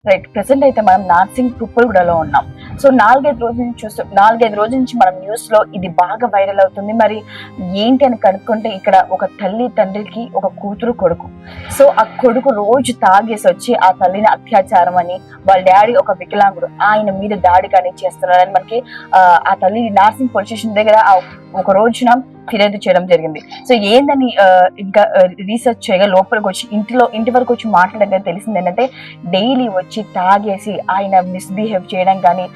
Right. Present అయితే మనం నార్సింగ్ తుప్పలగూడలో ఉన్నాం. సో 4-5 రోజుల నుంచి మనం న్యూస్ లో ఇది బాగా వైరల్ అవుతుంది. మరి ఏంటి అని కనుక్కుంటే ఇక్కడ ఒక తల్లి తండ్రికి ఒక కూతురు కొడుకు. సో ఆ కొడుకు రోజు తాగేసి వచ్చి ఆ తల్లిని అత్యాచారం అని, వాళ్ళ డాడీ ఒక వికలాంగుడు ఆయన మీద దాడి కానీ చేస్తున్నారని మనకి ఆ తల్లి నార్సింగ్ పోలీస్ స్టేషన్ దగ్గర ఒక రోజున ఫిర్యాదు చేయడం జరిగింది. సో ఏందని ఇంకా రీసెర్చ్ చేయగా లోపలికి వచ్చి ఇంటి వరకు వచ్చి మాట్లాడగా తెలిసింది ఏంటంటే డైలీ వచ్చి తాగేసి ఆయన మిస్బిహేవ్ చేయడం కానీ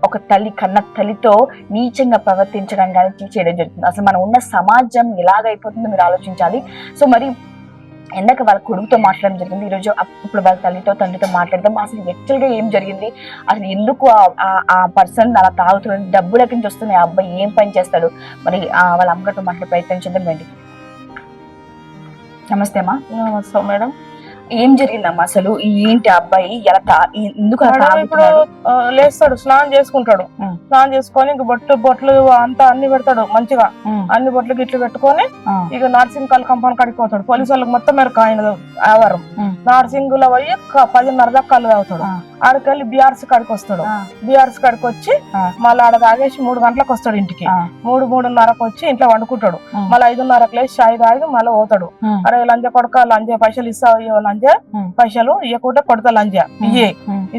ఒక కన్న తల్లితో నీచంగా ప్రవర్తించడం కానీ చేయడం జరుగుతుంది. అసలు మనం ఉన్న సమాజం ఎలాగైపోతుందో మీరు ఆలోచించాలి. సో మరి ఎందాక వాళ్ళ కొడుకుతో మాట్లాడడం జరిగింది, ఈరోజు ఇప్పుడు వాళ్ళ తండ్రితో మాట్లాడదాం. అసలు యాక్చువల్ గా ఏం జరిగింది, అసలు ఎందుకు ఆ పర్సన్ అలా తాగుతున్నాడు, డబ్బులు ఎక్కడి నుంచి వస్తున్నాయి, ఆ అబ్బాయి ఏం పని చేస్తాడు, మరి వాళ్ళ అమ్మగారితో మాట్లాడే ప్రయత్నం చేద్దాం రండి. నమస్తే అమ్మా. నమస్తే మేడం. ఏం జరిగిందమ్మా అసలు, ఏంటి అబ్బాయి ఎలా ఎందుకు ఇప్పుడు లేస్తాడు, స్నానం చేసుకుంటాడు, స్నానం చేసుకొని ఇంక బొట్లు అంతా అన్ని పెడతాడు మంచిగా, అన్ని బొట్లు గిట్లు పెట్టుకొని ఇక నర్సింగ్ కంపౌండ్ కాడికి పోతాడు. పోలీసు వాళ్ళకి మొత్తం మేరకు ఆయన ఆవారం నర్సింగ్ లో పోయి 10:30 దాకా కళ్ళు తాగుతాడు. ఆడికెళ్ళి బీఆర్సీ కాడికి వస్తాడు. బీఆర్సీ కాడికి వచ్చి మళ్ళీ ఆడ తాగేసి 3 గంటలకు వస్తాడు ఇంటికి. 3-3:30కు వచ్చి ఇంట్లో వండుకుంటాడు. మళ్ళీ 5:30కు లేచి చాయ్ తాగి మళ్ళీ పోతాడు. అరే లంజ కొడక, లంజ పైసలు ఇస్తావు, లంజ పైసలు ఇవ్వకుంటే కొడతా, లంజ ఇయ్యే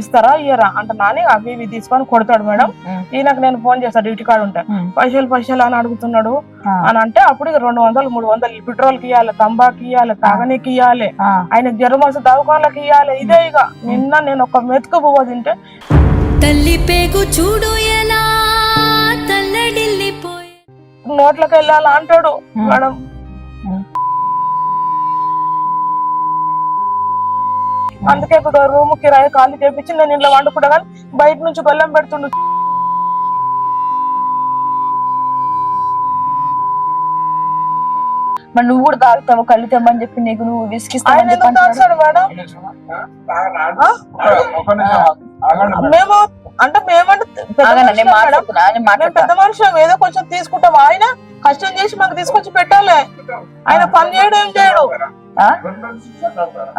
ఇస్తారా ఇయ్యరా అంటే నాని అవి ఇవి తీసుకొని కొడతాడు మేడం. ఈయనకు నేను ఫోన్ చేస్తాను డ్యూటీ కాడ ఉంటే, పైసలు అని అడుగుతున్నాడు అని అంటే అప్పుడు 200-300 పెట్రోల్ కి ఇవ్వాలి, తంబాకి ఇవ్వాలి, తాగనీకి ఇవ్వాలి, ఆయన జ్వరమాస దవాఖానకి ఇవ్వాలి. ఇదే ఇక నిన్న నేను ఒక మెతుకు పువ్వు తింటే తల్లి పేగు చూడు ఎలా నోట్లకి వెళ్ళాలి అంటాడు మేడం. అందుకే ఇప్పుడు రూమ్ కిరాయి ఖాళీ చేపించి నేను ఇంట్లో వండుకుంటా, కానీ బయట నుంచి గొల్లం పెడుతుండు. మరి నువ్వు కూడా తాగుతావు, కళ్ళు తెమ్మని చెప్పి నీకు నువ్వు విసిగిస్తావు మేడం. పెద్ద మనిషి ఏదో కొంచెం తీసుకుంటాం, ఆయన కష్టం చేసి మాకు తీసుకొచ్చి పెట్టాలి. ఆయన పని చేయడం ఏం చేయడు,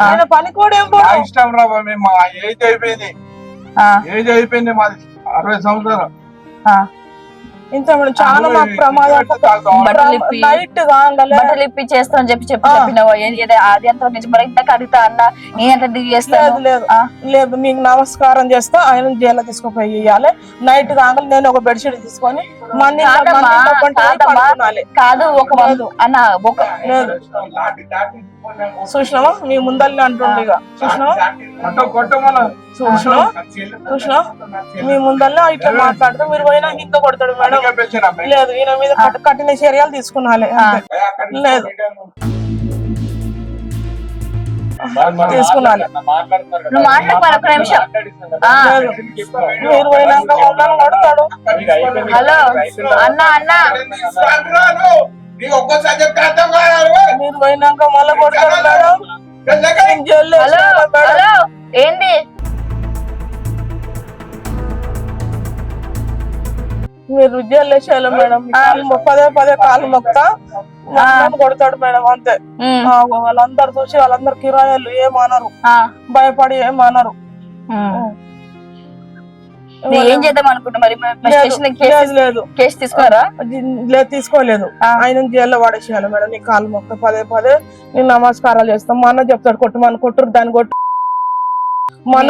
ఆయన పని కూడా ఏం పోవడం. ఇష్టం రా, మేము ఏజ్ అయిపోయింది మాది 60 సంవత్సరాలు. ఇంత చాలా మాకు ప్రమాదం. బట్టలు ఇప్పి చేస్తామని చెప్పినావు, అది ఎంత మరి ఇంత కడుగుతా అన్న లేదు మీకు నమస్కారం చేస్తా, ఆయన జైల్లో తీసుకుపోయి ఇవ్వాలి. నైట్ కాగానే నేను ఒక బెడ్షీట్ తీసుకొని కాదు ఒక అన్న ఒక చూసినావా మీ ముందల్ని అంటుండే, చూసినా మీ ముందల్లా ఇట్లా మాట్లాడితే మీరు పోయినా ఇంకా కొడతాడు మేడం. లేదు ఈయన మీద కఠిన చర్యలు తీసుకున్నాలి. లేదు తీసుకున్నాలి. మీరు పోయినాక మమ్మల్ని కొడతాడు. హలో అన్న అన్న మీరు పోయినాక మళ్ళీ కొడతాడు మేడం. ఏంది మీరు జైలు వేసేయాలి మేడం. పదే కాలు మొక్తా కొడతాడు మేడం. అంతే వాళ్ళందరు చూసి వాళ్ళందరు కిరాయాలు ఏమనరు, భయపడి ఏమనరు. ఏం చేద్దాం అనుకుంటా మరి లేదు కేసు తీసుకున్నారా? లేదు తీసుకోలేదు. ఆయన జైల్లో పడేసేయాలి మేడం. నీ కాలు మొక్త పదే నేను నమస్కారాలు చేస్తాం. మా అన్న చెప్తాడు కొట్టుమని, కొట్టురు దాన్ని కొట్టు. మన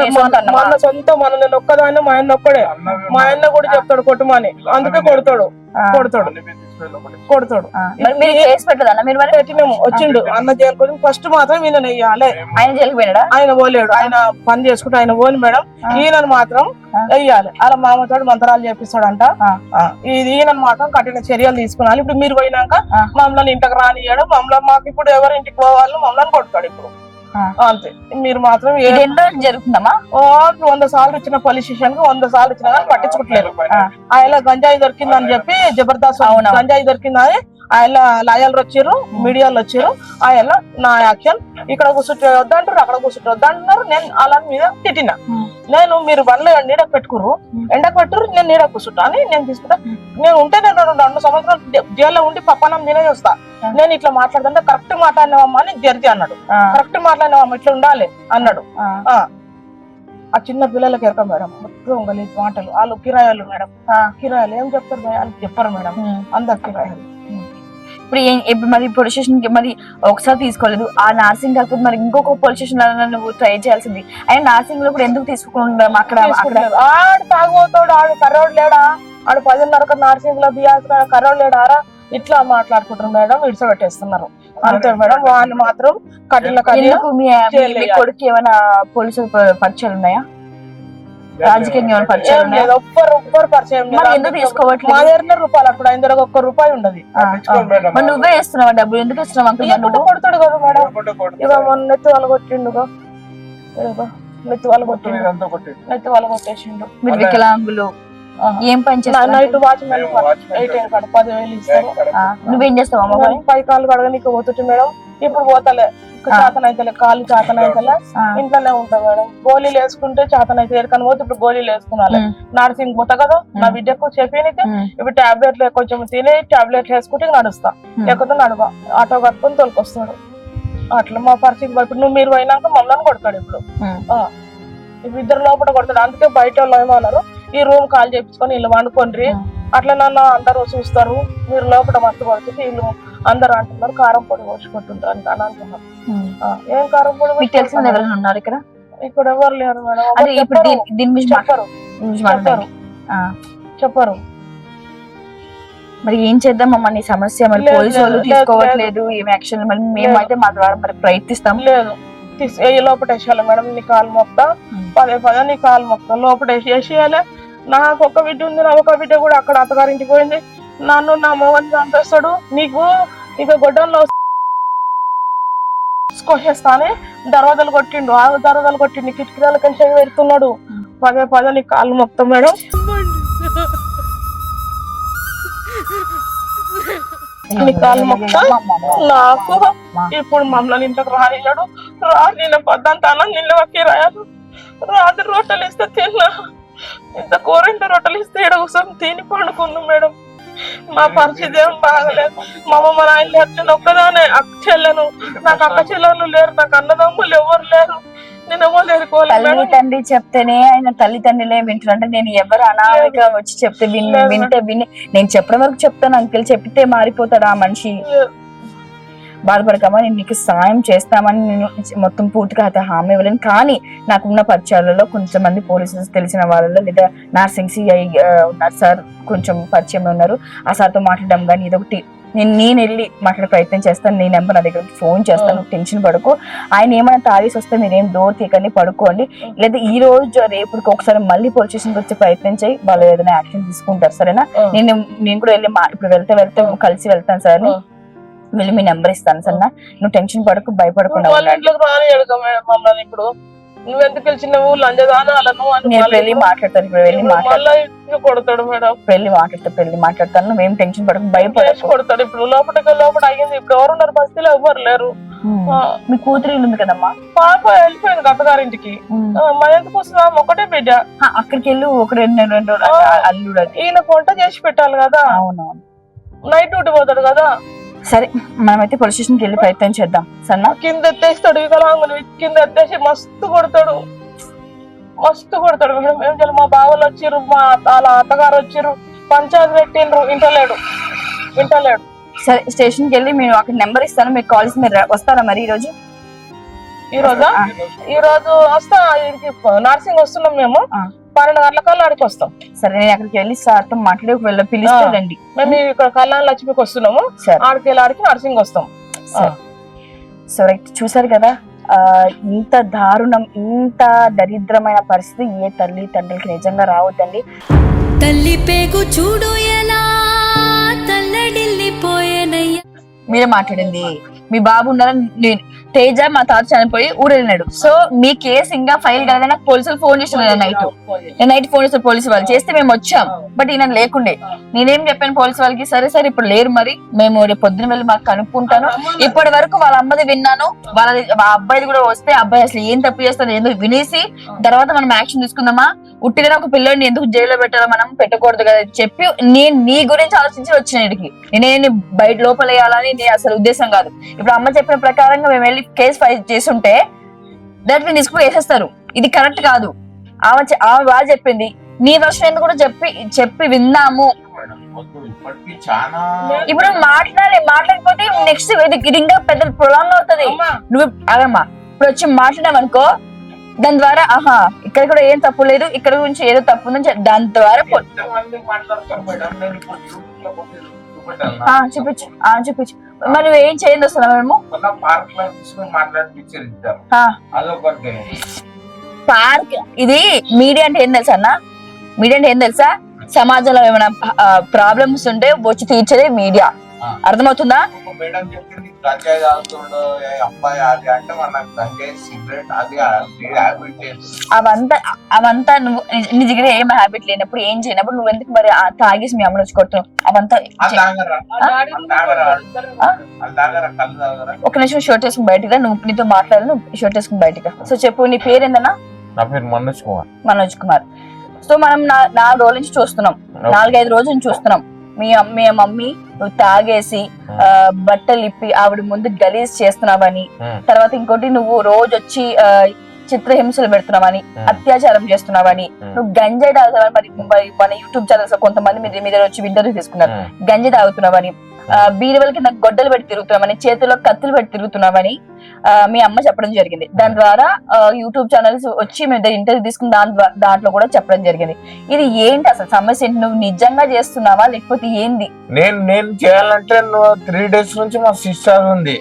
సొంత నేను ఒక్కదాన్ని, మా ఆయన ఒక్కడే, మా ఆయన కూడా చెప్తాడు కొట్టుమని, అందుకే కొడతాడు. వచ్చిండు అన్న జైలు. ఫస్ట్ మాత్రం ఈయన వెయ్యాలి. ఆయన జైలుకి పోయినాడా? ఆయన పోలేడు, ఆయన పని చేసుకుంటే ఆయన పోని మేడం. ఈయనను మాత్రం వెయ్యాలి. అలా మామతోడు మంత్రాలు చేపిస్తాడంట. ఈయనను మాత్రం కఠిన చర్యలు తీసుకున్నాలి. ఇప్పుడు మీరు పోయినాక మమ్మల్ని ఇంటికి రానియడు, మాకు ఇప్పుడు ఎవరి ఇంటికి పోవాలి మమ్మల్ని కొడతాడు ఇప్పుడు. అంతే. మీరు మాత్రం జరుగుతుందమ్మా 100 సార్లు ఇచ్చిన పోలీస్ స్టేషన్ కి 100 సార్లు ఇచ్చినా కానీ పట్టించుకోవట్లేదు. ఆయన గంజాయి దొరికిందని చెప్పి జబర్దస్త్ గంజాయి దొరికిందని ఆయన లాయర్లు వచ్చారు, మీడియాలో వచ్చారు. ఆయన నా యాక్షన్ ఇక్కడ కూర్చుంటే వద్దంటారు, అక్కడ కూర్చుంటే వద్దంటున్నారు. నేను అలా మీద తిట్టినా. నేను మీరు బండ్లు నీడకు పెట్టుకురు, ఎండకు పెట్టురు, నేను నీడకు కూర్చుంటా అని నేను తీసుకుంటా. నేను ఉంటే నేను 2 సంవత్సరాలు జైల్లో ఉండి పప్పనం తినే వస్తా. నేను ఇట్లా మాట్లాడుతుంటే కరెక్ట్ మాట్లాడినావమ్మా అని జడ్జి అన్నాడు. కరెక్ట్ మాట్లాడినావమ్మా ఇట్లా ఉండాలి అన్నాడు. ఆ చిన్న పిల్లలకి ఎరక మేడం, మొత్తం గలీజ్ మాటలు. వాళ్ళు కిరాయాలు మేడం, కిరాయాలు ఏం చెప్తారు వాళ్ళకి చెప్పరు మేడం, అందరు కిరాయాలు. ఇప్పుడు మరి పోలీస్ స్టేషన్ కి మరి ఒకసారి తీసుకోలేదు, ఆ నార్సింగ్ కాకపోతే మరి ఇంకొక పోలీస్ స్టేషన్ నువ్వు ట్రై చేయాల్సింది. అయినా నార్సింగ్ లో కూడా ఎందుకు తీసుకుంటాం? అక్కడ ఆడు తాగుతాడు, ఆడు కర్రోడు లేడా, ఆడు 10:30 నార్సింగ్ లో బియాస్ కర్రోడు లేడారా, ఇట్లా మాట్లాడుకుంటారు మేడం, ఇడిసబెట్టేస్తున్నారు అంతే మేడం. వాళ్ళు మాత్రం కఠిన కొడుకు ఏమైనా పోలీసు పరిచయాలు ఉన్నాయా? రాజకీయంగా ఏమైనా పరిచయాలు ఉన్నాయా? ఒక్కరు పరిచయం ఎందుకు తీసుకోవట్లేదు? మా దగ్గర రూపాయలు అప్పుడు ఆయన దగ్గర ₹1 ఉండదు. మరి నువ్వే ఇస్తున్నావా డబ్బులు? ఎందుకు ఇస్తున్నావు అంకుల్? కొడతాడు కదా మేడం, ఇక మొన్న నెత్తి వాళ్ళు కొట్టిండుగా, నెత్తి వాళ్ళు కొట్టేసిండు. మీరు వికలాంగులు ఏం పని చేస్తావు? నైట్ వాచ్మెన్ 10,000 ఇస్తారు. నువ్వేం చేస్తావు అమ్మ? పై కాళ్ళు కడగనీకి పోతుంటే మేడం, ఇప్పుడు పోతలే, చేతనైతలే, కాళ్ళు చేతనైతలే, ఇంట్లోనే ఉంటా మేడం. గోళీలు వేసుకుంటే చేతనైతే ఎక్కడికని పోతే ఇప్పుడు గోళీలు వేసుకున్నాను. నర్సింగ్ పోతా కదా నా బిడ్డకు చెప్పేనికి, ఇప్పుడు టాబ్లెట్లు కొంచెం తిని టాబ్లెట్లు వేసుకుంటే నడుస్తా, లేకపోతే నడవా. ఆటో కట్టుకొని తోలుకొస్తాడు. అట్లా మా పరిస్థితి. ఇప్పుడు మీరు పోయినాక మమ్మల్ని కొడతాడు. ఇప్పుడు ఇద్దరు లోపల కొడతాడు. అందుకే బయట వాళ్ళు ఏమన్నారు, ఈ రూమ్ కాల్ చేయించుకొని వీళ్ళు వండుకోండి, అట్లా నన్ను అందరూ చూస్తారు, మీరు లోపల మత్తు పడుతుంది, వీళ్ళు అందరు అంటున్నారు కారం పొడి పోసుకుంటుంటారు అని అంటున్నారు. ఏం కారం పొడి? మీకు తెలిసిన ఎవరైనా ఉన్నారు ఇక్కడ? ఇక్కడ ఎవరు లేరు మేడం. చెప్పరు. మరి ఏం చేద్దామమ్మా నీ సమస్య? మరి పోలీసు వాళ్ళు తీసుకోవట్లేదు ఏం యాక్షన్? మరి మేమైతే మా ద్వారా మరి ప్రయత్నిస్తాం. లేదు లోపల వేసేయాలి మేడం, నీ కాలు మొక్తా, పదే నీ కాలు మొక్తా, లోపల వేసేయాలి. నాకు ఒక బిడ్డ ఉంది, నా ఒక బిడ్డ కూడా అక్కడ అత్తగారింటికి పోయింది. నన్ను నా మొగని చంపేస్తాడు, నీకు ఇక గొడ్డల్లో కోసేస్తానే దర్వాజాలు కొట్టిండు, ఆ దర్వాజాలు కొట్టిండు, కిటికీల కంచె పెడుతున్నాడు. పదే నీ కాలు మొక్తా మేడం. నాకు ఇప్పుడు మమ్మల్ని ఇంట్లోకి రానియాడు, నిన్న పొద్దంతాను నిన్నకి రాయాలి, రాత్రి రొట్టెలు ఇస్తే తిన్నా, ఇంత కూరంట రొట్టెలు ఇస్తే ఇక్కడ కూర్చొని తిని పండుకున్నాం మేడం. మా పరిస్థితి ఏం బాగలేదు. మా అమ్మ నాయన లేరు, నేను ఒక్కదానే అక్క చెల్లెను, నాకు అక్క చెల్లెలు లేరు, నాకు అన్నదమ్ములు ఎవరు లేరు, నేను ఎవరు తల్లి తండ్రి చెప్తేనే ఆయన తల్లిదండ్రులే వింటారు. అంటే నేను ఎవరు అనామిక వచ్చి చెప్తే విని నేను చెప్పడం వరకు చెప్తాను అంకుల్, చెప్తే మారిపోతాడు ఆ మనిషి. బాధపడకమా, నేను నీకు సాయం చేస్తామని నేను మొత్తం పూర్తిగా అయితే హామీ ఇవ్వలేను. కానీ నాకున్న పరిచయాలలో కొంచెం మంది పోలీసులు తెలిసిన వాళ్ళలో లేదా నర్సింగ్ సిఐ ఉన్నారు సార్, కొంచెం పరిచయం ఉన్నారు, ఆ సార్తో మాట్లాడడం కానీ ఇదొకటి నేను వెళ్ళి మాట్లాడే ప్రయత్నం చేస్తాను. నీ నెంబర్ నా దగ్గర ఫోన్ చేస్తాను, టెన్షన్ పడుకో. ఆయన ఏమైనా తాగేసి వస్తే మీరేం డోర్ తీయకండి, పడుకోండి. లేదా ఈ రోజు రేపుకి ఒకసారి మళ్ళీ పోలీస్ స్టేషన్కి వచ్చే ప్రయత్నం చేయి, వాళ్ళు ఏదైనా యాక్షన్ తీసుకుంటారు సరేనా? నేను కూడా వెళ్ళి ఇప్పుడు వెళ్తే కలిసి వెళ్తాను సార్, వెళ్ళి మీ నెంబర్ ఇస్తాను సరేనా? నువ్వు టెన్షన్ పడకు, భయపడకుండా ఇప్పుడు నువ్వెందుకు వెళ్ళినావు లంజదానా నేను వెళ్ళి మాట్లాడతాను. ఇప్పుడు వెళ్ళి కొడతాడు మేడం, వెళ్ళి మాట్లాడతాను. నువ్వేం టెన్షన్ పడకు, భయపడకు. కొడతాడు. ఇప్పుడు లోపల అయ్యింది, ఇప్పుడు ఎవరున్నారు బస్తీలో ఎవ్వరు లేరు. మీ కూతురు ఉంది కదమ్మా, పాప వెళ్ళిపోయింది అత్తగారింటికి, మరి ఎందుకు వస్తున్నాం? ఒకటే బిడ్డ, అక్కడికి వెళ్ళి ఒక రెండు అల్లుడు, ఈయనకు వంట చేసి పెట్టాలి కదా. అవునవును, నైట్ డ్యూటీ పోతాడు కదా. సరే మనమైతే పోలీస్ స్టేషన్కి వెళ్ళి ప్రయత్నం చేద్దాం సరేనా? కింద ఎత్తేస్తాడు, వికలాంగుని కింద ఎత్తేసి మస్తు కొడతాడు మేడం. ఏం చేయాలి? మా బావలు వచ్చిర్రు, మా వాళ్ళ అత్తగారు వచ్చిర్రు, పంచాయతీ పెట్టిండ్రు, ఇంటలేడు. సరే స్టేషన్కి వెళ్ళి మేము అక్కడ నెంబర్ ఇస్తాను, మీకు కాల్ చేసి మీరు వస్తారా మరి ఈ రోజు వస్తా. నర్సింగ్ వస్తున్నాం మేము, 12 గంటలకల్లా అడిగి వస్తాం. సరే నేను అక్కడికి వెళ్ళి సార్తో మాట్లాడి ఒకవేళ పిలిస్తే రండి. మేము ఇక్కడ కళ్యాణ లక్ష్మికి వస్తున్నాము, ఆడికి నర్సింగ్ వస్తాం. సో రైట్, చూసారు కదా ఇంత దారుణం, ఇంత దరిద్రమైన పరిస్థితి ఏ తల్లి తండ్రికి నిజంగా రావద్దండి. తల్లి పేగు చూడు ఎలా తల్లడిల్లిపోయేనయ్యా. మీరే మాట్లాడింది, మీ బాబు ఉన్నారని. నేను తేజ మా తాత చనిపోయి ఊరెళ్ళినాడు. సో మీ కేసు ఇంకా ఫైల్ కాలేదని నాకు పోలీసులు ఫోన్ చేస్తున్నారు. నైట్ ఫోన్ చేస్తారు పోలీసు వాళ్ళు, చేస్తే మేము వచ్చాం, బట్ ఈయన లేకుండే. నేనేం చెప్పాను పోలీసు వాళ్ళకి, సరే ఇప్పుడు లేరు, మరి మేము రేపు పొద్దున వెళ్ళి మాకు కనుక్కుంటాను. ఇప్పటి వరకు వాళ్ళ అమ్మది విన్నాను, అబ్బాయిది కూడా వస్తే అబ్బాయి అసలు ఏం తప్పు చేస్తాను ఎందుకు వినేసి తర్వాత మనం యాక్షన్ తీసుకుందామా? ఉట్టిగా ఒక పిల్లోడిని ఎందుకు జైల్లో పెట్టాలో, మనం పెట్టకూడదు కదా చెప్పి నేను నీ గురించి ఆలోచించి వచ్చిన ఇక్కడికి. నేను బయట లోపల వేయాలని నేను అసలు ఉద్దేశం కాదు. ఇప్పుడు అమ్మ చెప్పిన ప్రకారంగా మేము వెళ్ళి కేసు ఫైల్ చేస్తుంటే డైరెక్ట్ తీసుకుని వేసేస్తారు. ఇది కరెక్ట్ కాదు. ఆమె బాగా చెప్పింది, నీ వర్షన్ ఎందుకు కూడా చెప్పి విన్నాము. ఇప్పటికి చాలా ఇప్పుడు మాట్లాడకపోతే నెక్స్ట్ ఇది ఇంకా పెద్ద ప్రొలాంగ్ అవుతుంది. నువ్వు అదమ్మా ఇప్పుడు వచ్చి మాట్లాడామనుకో, దాని ద్వారా ఇక్కడ కూడా ఏం తప్పు లేదు, ఇక్కడ గురించి ఏదో తప్పు ఉందని దాని ద్వారా చూపించు. మరి నువ్వు ఏం చేయండి వస్తున్నా మేము పార్క్. ఇది మీడియా అంటే ఏం తెలుసా అన్న? మీడియా అంటే ఏం తెలుసా? సమాజంలో ఏమైనా ప్రాబ్లమ్స్ ఉంటే వచ్చి తీర్చేదే మీడియా. అర్థమవుతుందా? మేడం చెప్పింది గంజాయి తాగుతుండో అబ్బాయి అది అంటే మనకు గంజాయి సిగరెట్ అది అవంతా నువ్వు నీ దగ్గర ఏం హ్యాబిట్ లేనప్పుడు ఏం చేయనప్పుడు నువ్వు ఎందుకు మరి తాగేసి మీ అమ్మని వచ్చి కొడుతున్నావు? అవంతా ఒక నిమిషం షర్ట్ వేసుకుని బయటగా, నువ్వు నీతో మాట్లాడు, నువ్వు షర్ట్ వేసుకుని బయటగా. సో చెప్పు, నీ పేరు ఏందన్నా? నా పేరు మనోజ్ కుమార్. సో మనం 4 రోజుల నుంచి చూస్తున్నాం, 4-5 రోజుల నుంచి చూస్తున్నాం. మీ మమ్మీ నువ్వు తాగేసి బట్టలు ఇప్పి ఆవిడ ముందు గలీజ్ చేస్తున్నావని, తర్వాత ఇంకోటి నువ్వు రోజు వచ్చి చిత్రహింసలు పెడుతున్నావని, అత్యాచారం చేస్తున్నావని, నువ్వు గంజాయి తాగుతావని, మరి మన యూట్యూబ్ ఛానల్స్ లో కొంతమంది మీ దగ్గర వచ్చి ఇంటర్వ్యూ తీసుకున్నారు, గంజాయి తాగుతున్నావని, బీరువల కింద గొడ్డలు పెట్టి తిరుగుతున్నామని, చేతిలో కత్తులు పెట్టి తిరుగుతున్నామని మీ అమ్మ చెప్పడం జరిగింది. దాని ద్వారా యూట్యూబ్ ఛానల్స్ వచ్చి మేము ఇంటర్వ్యూ తీసుకుని దాంట్లో కూడా చెప్పడం జరిగింది. ఇది ఏంటి అసలు సమస్య ఏంటి? నువ్వు నిజంగా చేస్తున్నావా లేకపోతే ఏంది? నేను చేయాలంటే 3 days నుంచి మా సిస్టర్ ఉంది.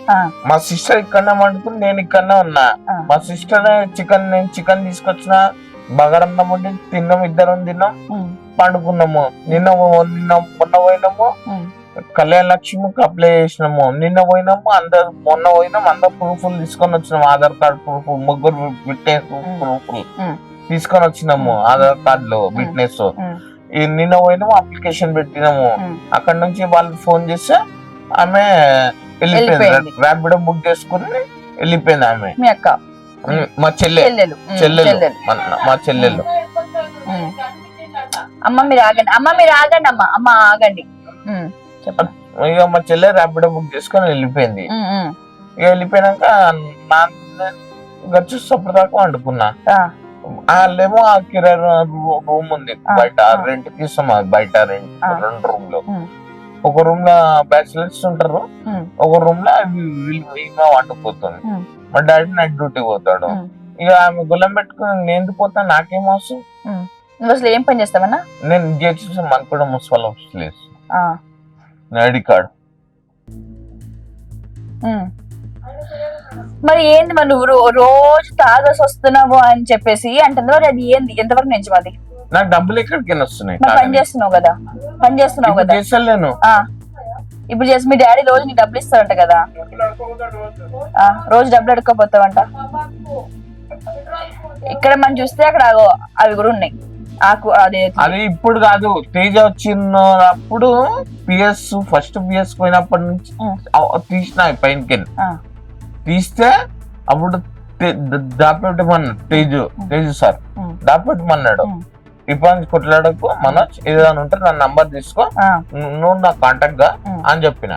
మా సిస్టర్ ఇక్కడనే వండుకుని నేను ఇక్కడనే ఉన్నా. మా సిస్టర్ నేను చికెన్ తీసుకొచ్చిన, బగారన్నం వండి తిన్నాం, ఇద్దరం తిన్నాం, పండుకున్నాము. మొన్న పోయినాము కళ్యాణ లక్ష్మికి అప్లై చేసినాము, నిన్న పోయినాము, మొన్న పోయినాము, అందరు ప్రూఫ్లు తీసుకొని వచ్చినాము, ఆధార్ కార్డు ప్రూఫ్, ముగ్గురు విట్నెస్ ప్రూఫ్లు తీసుకొని వచ్చినాము, ఆధార్ కార్డులు విట్నెస్. నిన్న పోయినాము, అప్లికేషన్ పెట్టినాము. అక్కడ నుంచి వాళ్ళు ఫోన్ చేస్తే ఆమె వెళ్ళిపోయింది, ర్యాపిడో బుక్ చేసుకుని వెళ్ళిపోయింది ఆమె. మా చెల్లెలు మా చెల్లెలు. అమ్మ మీరు ఆగండి, అమ్మ ఆగండి. ఇక మా చెల్లె ర్యాపిడో బుక్ చేసుకొని వెళ్ళిపోయింది. ఇక వెళ్ళిపోయినాక చూసేప్పుడు దాకా వండుకున్నా. వాళ్ళేమో ఆ కిరాయి రూమ్ ఉంది బయట, రెంట్ తీస్తాం బయట 2 రూమ్లు. ఒక రూమ్ లో బ్యాచిలర్స్ ఉంటారు, ఒక రూమ్ లో ఈమె వండుకుపోతుంది. మా డాడీ నైట్ డ్యూటీ పోతాడు. ఇక ఆమె గుల్లం పెట్టుకుని నేను ఎందుకు పోతాను, నాకేం అవసరం? నువ్వు అసలు ఏం పని చేస్తావన్నా? నేను చేసి మనకు కూడా మున్సిపల్ ఆఫీస్ ఐడి కార్డు. మరి ఏంది మరి నువ్వు రోజు తాగేసి వస్తున్నావు అని చెప్పేసి అంటున్నావు, అది ఏంది? ఎంతవరకు నుంచి మాది? నాకు డబ్బులు ఎక్కడికి వస్తున్నాయి? పని చేస్తున్నావు కదా, చేస్తలేను. ఇప్పుడు చేసి మీ డాడీ రోజు నీకు డబ్బులు ఇస్తారంట కదా, రోజు డబ్బులు అడుక్కోపోతావంట. ఇక్కడ మనం చూస్తే అక్కడ అవి కూడా ఉన్నాయి. అది ఇప్పుడు కాదు, తేజ వచ్చినప్పుడు ఫస్ట్ పిఎస్ పోయినప్పటి నుంచి తీసిన పైనకి తీస్తే అప్పుడు దాపెట్టమన్నాడు తేజు సార్, దాపెట్టమన్నాడు. ఇప్పటి కొట్లాడకు మనోజ్, ఏదైనా ఉంటే నా నంబర్ తీసుకో, నువ్వు నా కాంటాక్ట్ గా అని చెప్పిన.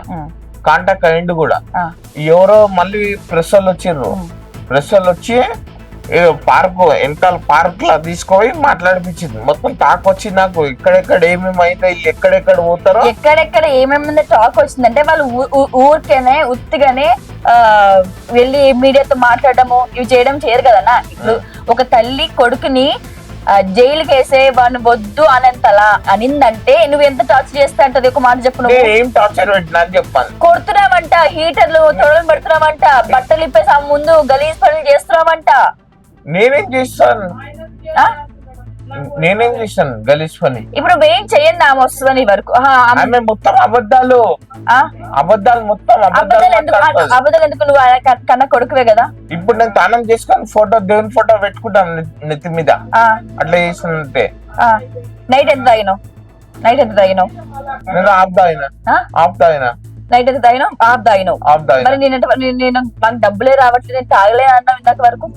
కాంటాక్ట్ అయ్యిండు కూడా. ఎవరో మళ్ళీ ప్రెస్ వాళ్ళు వచ్చిర్రు, ప్రెస్ వాళ్ళు వచ్చి పార్క్ వెనకాల పార్క్ లా తీసుకుపోయి మాట్లాడిపించింది. మొత్తం టాక్ వచ్చింది నాకు, ఎక్కడెక్కడ ఏమేమి అయితే ఎక్కడెక్కడ పోతారో, ఎక్కడెక్కడ ఏమేమి టాక్ వచ్చిందంటే వాళ్ళు ఊరికేనే ఉత్తిగానే వెళ్ళి మీడియాతో మాట్లాడము ఇవి చేయడం చేయరు కదన్నా. ఇప్పుడు ఒక తల్లి కొడుకుని జైలుకి వేసే వాడిని వద్దు అనంతలా అనిందంటే నువ్వు ఎంత టార్చర్ చేస్తా అంటది? ఒక మాట చెప్పు. నువ్వు ఏం టార్చర్ పెట్టినా చెప్పాను. కొడుతున్నావంట, హీటర్లు తొడలు పెడుతున్నావంట, బట్టలు ఇప్పేసి ఆ ముందు గలీజ్ పనులు చేస్తున్నావంట. నేనేం చేస్తాను గలీజ్ పని? ఇప్పుడు నువ్వేం చెయ్యండి ఆమె వస్తుందని వరకు ఆమె మొత్తం అబద్ధాలు మొత్తం అబద్ధాలు ఎందుకు? నువ్వు కన్నా కొడుకువే కదా. ఇప్పుడు నేను తానం చేసుకొని దేవుని ఫోటో పెట్టుకుంటాను నెత్తి మీద, అట్లా చేసినంటే. నైట్ ఎంత తాగినావు? నేను ఆఫ్ తాగినా. నైట్ ఎంత తాగినావు? ఆఫ్ తాగినావు. మరి నేను నాకు డబ్బులే రావట్లేదు, నేను తాగలే అన్నావు ఇందాక వరకు.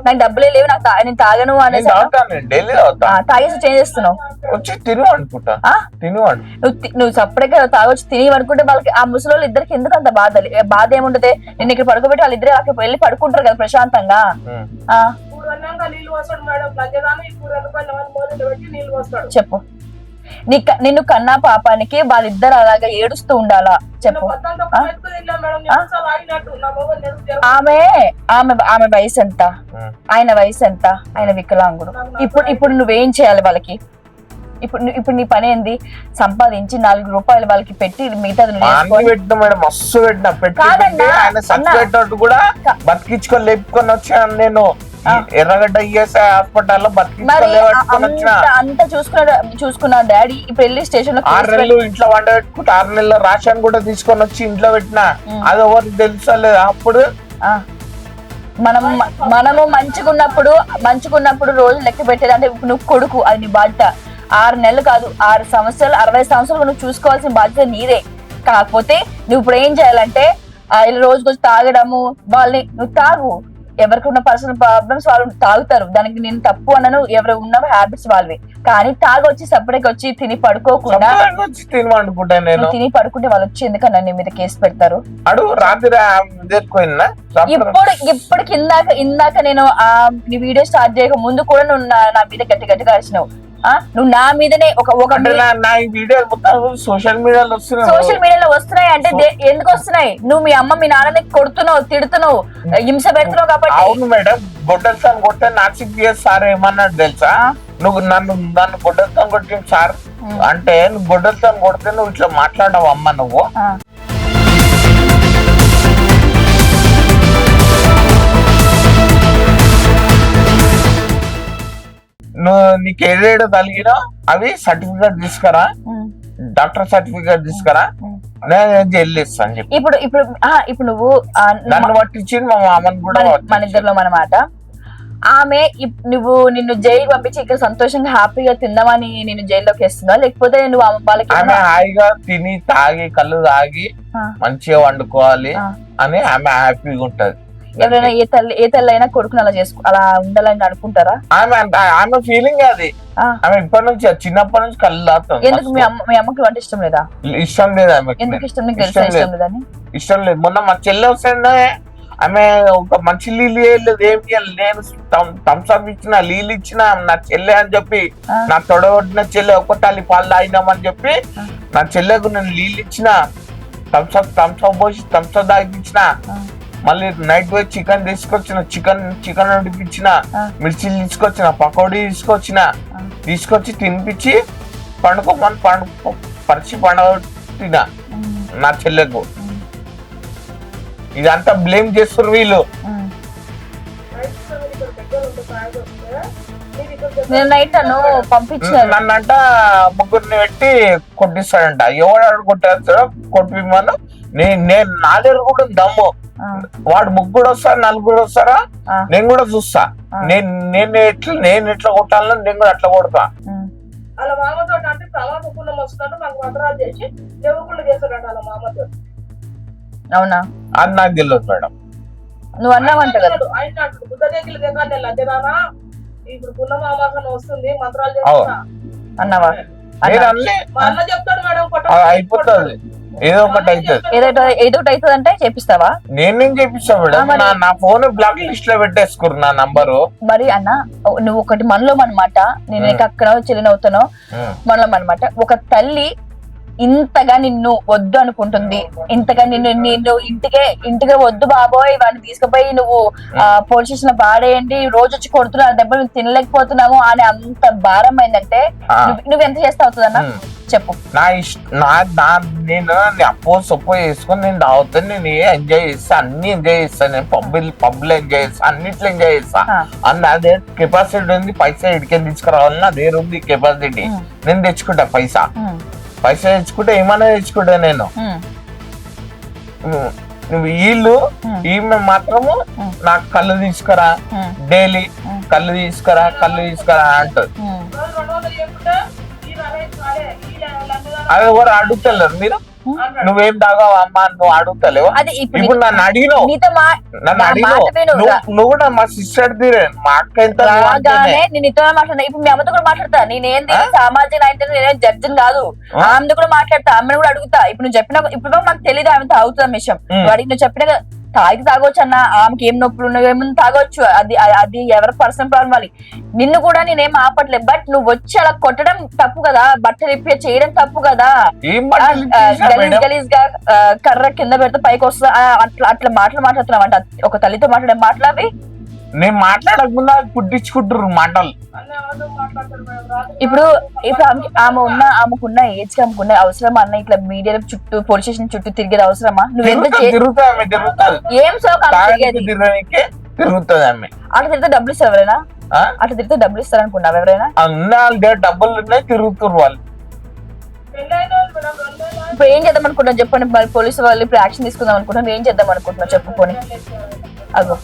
నాకు డబ్బులే లేవు, నేను తాగను అనేసి తాగేసి చేంజ్ చేస్తున్నావు. నువ్వు సపరేట్గా తాగొచ్చి తిని పడుకుంటే వాళ్ళకి ఆ ముసలి ఇద్దరికి ఎందుకు అంత బాధ ఏముంటది? నేను ఇక్కడ పడుకోబెట్టి వాళ్ళిద్దరే వెళ్ళి పడుకుంటారు కదా ప్రశాంతంగా. కూర అన్నాక నీళ్ళు పోస్తాడు మేడం. లంజదాను ఈ కూర మోదీలో పెట్టి నీళ్ళు పోస్తాడు. చెప్పు. నిన్ను కన్నా పాపానికి వాళ్ళిద్దరు అలాగా ఏడుస్తూ ఉండాలా? చెప్పు. ఆమె ఆమె ఆమె వయసు ఎంత, ఆయన వయసు ఎంత, ఆయన వికలాంగుడు. ఇప్పుడు నువ్వేం చేయాలి వాళ్ళకి? ఇప్పుడు నీ పని ఏంది? సంపాదించి 4 రూపాయలు వాళ్ళకి పెట్టి మిగతా మస్తు పెట్టిన కూడా బతికించుకొని లేపుకొని వచ్చాను నేను. ఎర్రగడ్డ ఈఎస్ఐ హాస్పిటల్లో అంతా చూసుకున్నా డాడీ. ఇప్పుడు వెళ్ళి స్టేషన్ లో 6 నెలలు ఇంట్లో వంట పెట్టుకుంటే 6 నెలల రేషన్ కూడా తీసుకొని వచ్చి ఇంట్లో పెట్టిన. అది ఎవరికి తెలుసలేదు. అప్పుడు మనము మంచుకున్నప్పుడు రోజు లెక్క పెట్టేది. అంటే ఇప్పుడు నువ్వు కొడుకు, అది నీ బాధ్యత. 6 నెలలు కాదు, 6 సంవత్సరాలు 60 సంవత్సరాలు నువ్వు చూసుకోవాల్సిన బాధ్యత నీదే. కాకపోతే నువ్వు ఇప్పుడు ఏం చేయాలంటే రోజుకొచ్చి తాగడము, వాళ్ళని నువ్వు తాగు. ఎవరికి ఉన్న పర్సనల్ ప్రాబ్లమ్స్ వాళ్ళు తాగుతారు, దానికి నేను తప్పు అన్నను. ఎవరు ఉన్న హ్యాబిట్స్ వాళ్ళవి. కానీ తాగొచ్చి సపరేట్ వచ్చి తిని పడుకోకుండా తిని పడుకుంటే వాళ్ళు వచ్చి ఎందుకన్నా నీ మీద కేసు పెడతారు? ఇప్పుడు ఇందాక నేను నీ వీడియో స్టార్ట్ చేయక ముందు కూడా నువ్వు నా మీద గట్టిగా అరిచినావు. నువ్వు నా మీదనే సోషల్ మీడియాలో వస్తున్నాయి. అంటే ఎందుకు వస్తున్నాయి? నువ్వు మీ అమ్మ మీ నాన్నని కొడుతున్నావు, తిడుతున్నావు, హింస పెడుతున్నావు కాబట్టి. అవును మేడం, గొడ్డలతో కొట్టే నాసిక్ సార్ ఏమన్నాడు తెలుసా? నువ్వు నన్ను గొడ్డలతో కొట్టిన సార్ అంటే నువ్వు గొడ్డలతో కొడితే నువ్వు ఇట్లా మాట్లాడవు అమ్మ నువ్వు. నువ్వు నీకు ఏదేడో తగిలినా అవి సర్టిఫికేట్ తీసుకురా, డాక్టర్ సర్టిఫికేట్ తీసుకురా, నేను జైలు ఇస్తాను చెప్పి. ఇప్పుడు నువ్వు నన్ను పట్టించింది మా మామని కూడా. మన ఇద్దరిలో అన్నమాట. ఆమె నిన్ను జైలు పంపించి ఇక్కడ సంతోషంగా హ్యాపీగా తిందామని నేను జైల్లోకి వేస్తున్నా, లేకపోతే నువ్వు వాళ్ళకి ఆమె హాయిగా తిని తాగి కళ్ళు తాగి మంచిగా వండుకోవాలి అని ఆమె హ్యాపీగా ఉంటది. ఎవరైనా ఏ తల్లి అయినా కొడుకుని అలా ఉండాలని అనుకుంటారా? ఆమె ఫీలింగ్ అది. ఆమె ఇప్పటి నుంచి చిన్నప్పటి నుంచి కళ్ళు తాగుతుంది. ఎందుకు మీ అమ్మకి వంట ఇష్టం లేదా? ఇష్టం లేదు ఆమె. ఎందుకు ఇష్టం? నీకు తెలుసా ఇష్టం లేదని? ఇష్టం లేదు. మొన్న మా చెల్లె వస్తుండే ఆమె ఒక మంచి నీళ్ళు వేయలేదు, ఏమి నేను థమ్స్అప్ ఇచ్చిన నీళ్ళు ఇచ్చిన నా చెల్లె అని చెప్పి, నా తొడగొట్టిన చెల్లె ఒక్క తల్లి పాలు తాగినామని చెప్పి నా చెల్లెకు నేను నీళ్ళు ఇచ్చిన, థమ్స్అప్ పోసి థమ్స్అప్ తాగిపించిన. మళ్ళీ నైట్ పోయి చికెన్ తీసుకొచ్చిన, చికెన్ ఉడిపించిన, మిర్చిలు తీసుకొచ్చిన, పకోడీ తీసుకొచ్చి తినిపించి పండుకోమని పరిచి పండగొట్టిన నా చెల్లెకు. ఇదంతా బ్లేమ్ చేస్తున్నారు వీళ్ళు. నన్నంట ముగ్గురిని పెట్టి కొట్టిస్తాడంట. ఎవడు కొట్టేస్తాడో కొట్టిమను. నేను నాలుగు కూడా దమ్ము. వాడు ముగ్గురు వస్తారా 4 వస్తారా నేను కూడా చూస్తా. నేను ఎట్లా కొట్టాలని నేను కూడా అట్లా కొడతా. అలా మామతో అంటే ప్రమాదం వస్తున్నట్టు నాకు మంత్రాలు చేసి దేవుళ్ళు చేస్తాడంట అలా మామతో. అవునా? అది నాకు తెలియదు మేడం. నువ్వు అన్నావంట కదా ఆయన బుద్ధ దగ్గర దిగాలి లజ్జదానా ఇప్పుడు పున్నమావాసన వస్తుంది మంత్రాలు చేస్తా అన్నావా? అన్న చెప్తాడు మేడం. అయిపోతుంది, ఏదో ఒకటి అవుతుంది. ఏదో ఒకటి అవుతుంది అంటే చేపిస్తావా? నేనేం చేపిస్తా మేడం? నా ఫోన్ బ్లాక్ లిస్ట్ లో పెట్టేసుకురు నా నంబరు. మరి అన్న నువ్వు ఒకటి మనలో అనమాట. నేను అక్కడ చెల్లినవుతాను మనలో అనమాట. ఒక తల్లి ఇంతగా నిన్ను వద్దు అనుకుంటుంది, ఇంతగా నిన్ను ఇంటికే వద్దు బాబోయ్ వాడిని తీసుకుపోయి నువ్వు పోలీస్ స్టేషన్ లో పాడేయండి, రోజు వచ్చి కొడుతున్నా దెబ్బలు తినలేకపోతున్నాము అని అంత భారం అయిందంటే నువ్వు ఎంత చేస్తా అవుతుందన్నా చెప్పు. నేను అప్పో సొప్పో వేసుకొని నేను తాగుతాను, నేను ఎంజాయ్ చేస్తా, అన్ని ఎంజాయ్ చేస్తాను. నేను పబ్లో ఎంజాయ్ చేస్తా, అన్నిట్లో ఎంజాయ్ చేస్తా. అదే కెపాసిటీ ఉంది, పైసా ఇడికెళ్ళి తీసుకురావాలని అదే ఉంది కెపాసిటీ. నేను తెచ్చుకుంటా పైసా తెచ్చుకుంటే ఏమన్నా తెచ్చుకుంటా నేను. వీళ్ళు ఈమె మాత్రము నాకు కళ్ళు తీసుకురా, డైలీ కళ్ళు తీసుకురా అంటారు. అది ఎవరు అడుగుతలేరు మీరు? నువ్వేం తాగావా అమ్మా నువ్వు అడుగుతలేవు? ఇప్పుడు నన్ను అడిగినావు, నువ్వు కూడా మా సిస్టర్ తీరే మా అక్క ఎంత నేను ఇతర మాట్లాడినా. ఇప్పుడు మీ అమ్మతో కూడా మాట్లాడతా. నేనేంది సామాజిక నాయకుడు, నేనేం జడ్జిని కాదు. ఆమెతో కూడా మాట్లాడతా, ఆమెను కూడా అడుగుతా. ఇప్పుడు నువ్వు చెప్పిన ఇప్పుడు మాకు తెలియదు ఆమెతో అవుతున్న విషయం. నువ్వు చెప్పిన తాగొచ్చు అన్న, ఆమెకి ఏం నొప్పులు ఉన్నాయో ఏమో తాగొచ్చు, అది ఎవరి పర్సనల్ ప్రాబ్లం వాళ్ళు. నిన్ను కూడా నేనేం ఆపట్లేదు, బట్ నువ్వు వచ్చి అలా కొట్టడం తప్పు కదా, బట్టలు రిపేర్ చేయడం తప్పు కదా. గలీజ్ గా కర్ర కింద పెడితే పైకి వస్తా అట్లా మాట్లాడుతున్నావు అంట. ఒక తల్లితో మాట్లాడే మాట్లాడి నేను మాట్లాడకుండా పుట్టించుకుంటారు మాటలు. ఇప్పుడు ఆమెకున్న ఏజ్ కి ఆమెకున్న అవసరమా అన్న ఇట్లా మీడియా చుట్టూ పోలీస్ స్టేషన్ చుట్టూ తిరిగేది అవసరమా? నువ్వెంత ఏం తిరుగుతుంది ఆమె. అట్లా తిరిగితే డబ్బులు ఇస్తారు ఎవరైనా? అట్లా తిరిగితే డబ్బులు ఇస్తారు అనుకున్నావు ఎవరైనా? డబ్బులు ఉన్నాయి, తిరుగుతారు వాళ్ళు. ఇప్పుడు ఏం చేద్దాం అనుకుంటున్నావు చెప్పండి. మరి పోలీసు వాళ్ళు ఇప్పుడు యాక్షన్ తీసుకుందాం అనుకుంటున్నాం, ఏం చేద్దాం అనుకుంటున్నావు చెప్పుకొని? అగో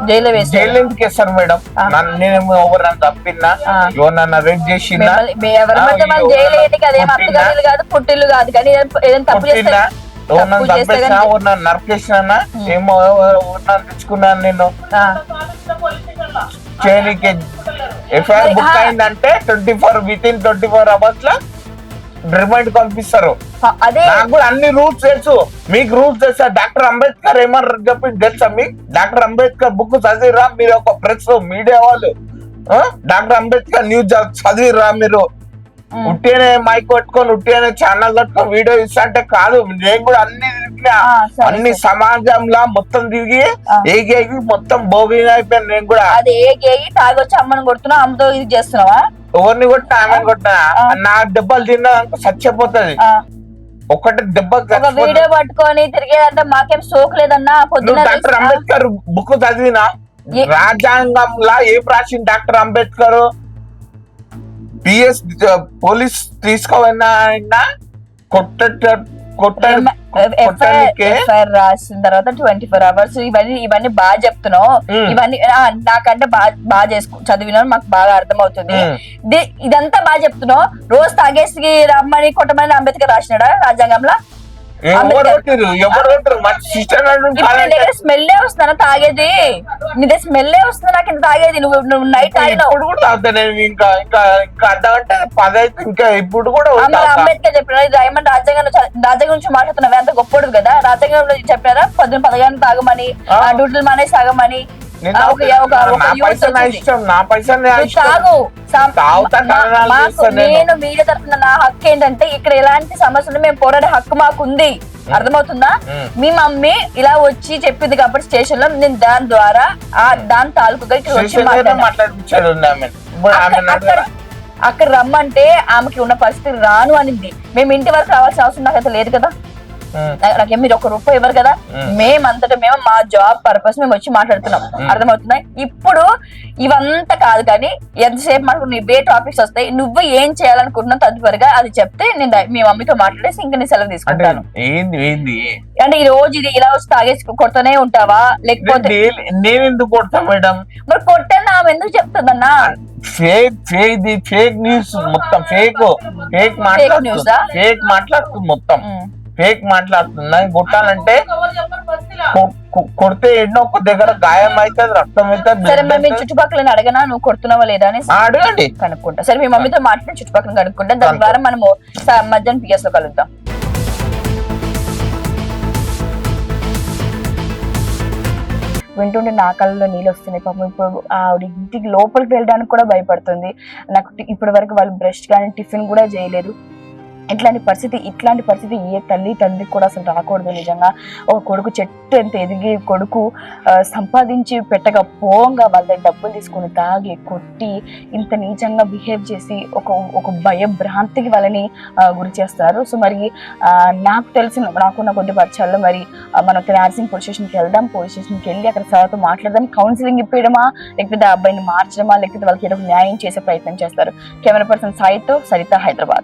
జైల్లో జైలు ఎందుకు వేస్తారు మేడం? నేను ఎవరన్నా తప్పినా, ఎవరన్నా రేప్ చేసినా, ఎవరి మధ్య మనం జైలు వేయడానికి అదేం అత్తగారు కాదు పుట్టిల్లు కాదు, కానీ ఏదైనా తప్పు చేస్తే నరికేసినా ఏమో తెచ్చుకున్నాను నేను చేయడానికి. ఎఫ్ఐఆర్ బుక్ అయిందంటే 24 hours లో రిమైండ్ పంపిస్తారు. నాకు కూడా అన్ని రూల్స్ తెలుసు, మీకు రూల్స్ తెలుసా? డాక్టర్ అంబేద్కర్ ఏమన్నారు చెప్పి తెలుసా మీకు? డాక్టర్ అంబేద్కర్ బుక్ చదివిరా మీరు? ఒక ప్రెస్ మీడియా వాళ్ళు డాక్టర్ అంబేద్కర్ న్యూస్ చదివిరా మీరు? ఉట్టినే మైక్ పెట్టుకొని ఉట్టినే ఛానల్ కట్టుకొని వీడియో ఇస్తా అంటే కాదు. నేను కూడా అన్ని తిరిగినా, అన్ని సమాజంలో మొత్తం తిరిగి ఏగి మొత్తం భోగిన అయిపోయాను నేను కూడా. అది ఏగి తాగొచ్చి అమ్మని కొడుతున్నావు, అమ్మతో ఇది చేస్తున్నావా? ఎవరిని కొట్టినా ఆమెను కొట్టినా నా దెబ్బలు తిన్నా చచ్చిపోతుంది. ఒకటి దెబ్బ వీడియో పట్టుకొని తిరిగేదంటే మాకేం సోకు లేదన్నా. పొద్దున్న డాక్టర్ అంబేద్కర్ బుక్ చదివినా? రాజ్యాంగంలో ఏం రాసింది డాక్టర్ అంబేద్కర్? పోలీస్ తీసుకోవన్నా ఎఫ్ఐఆర్ రాసిన తర్వాత 24 hours ఇవన్నీ బాగా చెప్తున్నావు. ఇవన్నీ నాకంటే బాగా చదివినా మాకు బాగా అర్థం అవుతుంది. ఇదంతా బాగా చెప్తున్నావు. రోజు తాగేసి రమ్మని కొట్టమని అంబేద్కర్ రాసినాడా రాజ్యాంగంలో? స్మెల్లే వస్తున్నా తాగేది, నీదే స్మెల్లే వస్తున్నా నాకు ఇంత తాగేది. నువ్వు నైట్ అంబేద్కర్ చెప్పిన రాజ్యాంగం గురించి మాట్లాడుతున్నావు, అంత గొప్పడు కదా. రాజ్యాంగంలో చెప్పినారా పొద్దున్న 10 గంటలు తాగమని, డ్యూటీలు మానేసి తాగమని? నేను మీడియా తరఫున నా హక్కు ఏంటంటే ఇక్కడ ఎలాంటి సమస్యలు మేము పోరాడే హక్కు మాకుంది, అర్థమవుతుందా? మీ మమ్మీ ఇలా వచ్చి చెప్పింది కాబట్టి స్టేషన్ లో నేను దాని ద్వారా దాని తాలూకుగా ఇక్కడ వచ్చి అక్కడ రమ్మంటే ఆమెకి ఉన్న పరిస్థితి రాను అనింది. మేము ఇంటి వరకు రావాల్సిన అవసరం నాకైతే లేదు కదా. నాకేం మీరు ₹1 ఇవ్వరు కదా. మేమంతటా మేము మా జాబ్ పర్పస్ మేము వచ్చి మాట్లాడుతున్నాం, అర్థమవుతున్నాయి? ఇప్పుడు ఇవంతా కాదు, కానీ ఎంతసేపు మనకు నీ బే టాపిక్స్ వస్తాయి. నువ్వు ఏం చేయాలనుకుంటున్నావు తదుపరిగా అది చెప్తే నేను మీ మమ్మీతో మాట్లాడేసి ఇంకా నేను సెలవు తీసుకుంటాను. అంటే ఈ రోజు ఇది ఇలా వచ్చి తాగేసి కొడుతూనే ఉంటావా? లేకపోతే నేను ఎందుకు కొడతా మేడం? మరి కొట్టాను ఆమె ఎందుకు చెప్తుందన్నా? ఫేక్ న్యూస్ మొత్తం ఫేక్ మాట్లాడుతుంది మొత్తం ఫేక్ మాట్లాడుతున్నా. కొట్టాలంటే కొడితే ఎన్నో ఒక దగ్గర గాయం అవుతుంది, రక్తం అవుతుంది. సరే మీ చుట్టుపక్కల అడగనా నువ్వు కొడుతున్నావా లేదా అని? అడగండి, కనుక్కుంటా. సరే మీ మమ్మీతో మాట్లాడి చుట్టుపక్కల కనుక్కుంటా, దాని ద్వారా మనము మధ్యాహ్నం పిఎస్ లో కలుద్దాం. వింటుంటే నా కళ్ళలో నీళ్ళు వస్తున్నాయి పాపం. ఇప్పుడు ఆవిడ ఇంటికి లోపలికి వెళ్ళడానికి కూడా భయపడుతుంది. నాకు ఇప్పటి వరకు వాళ్ళు బ్రష్ కానీ టిఫిన్ కూడా చేయలేదు. ఇట్లాంటి పరిస్థితి ఏ తల్లి తండ్రికి కూడా అసలు రాకూడదు. నిజంగా ఒక కొడుకు చెట్టు ఎంత ఎదిగి కొడుకు సంపాదించి పెట్టగా పోంగా వాళ్ళ డబ్బులు తీసుకుని తాగి కొట్టి ఇంత నీచంగా బిహేవ్ చేసి ఒక భయభ్రాంతికి వాళ్ళని గురి చేస్తారు. సో మరి నాకున్న కొద్ది పరిచయాల్లో మరి మనం నర్సింగ్ పోలీస్ స్టేషన్కి వెళ్దాం. పోలీస్ స్టేషన్కి వెళ్ళి అక్కడ సార్తో మాట్లాడదాం, కౌన్సిలింగ్ ఇప్పించడమా లేకపోతే ఆ అబ్బాయిని మార్చడమా లేకపోతే వాళ్ళకి ఏదో న్యాయం చేసే ప్రయత్నం చేస్తారు. కెమెరా పర్సన్ సాయితో సరిత, హైదరాబాద్.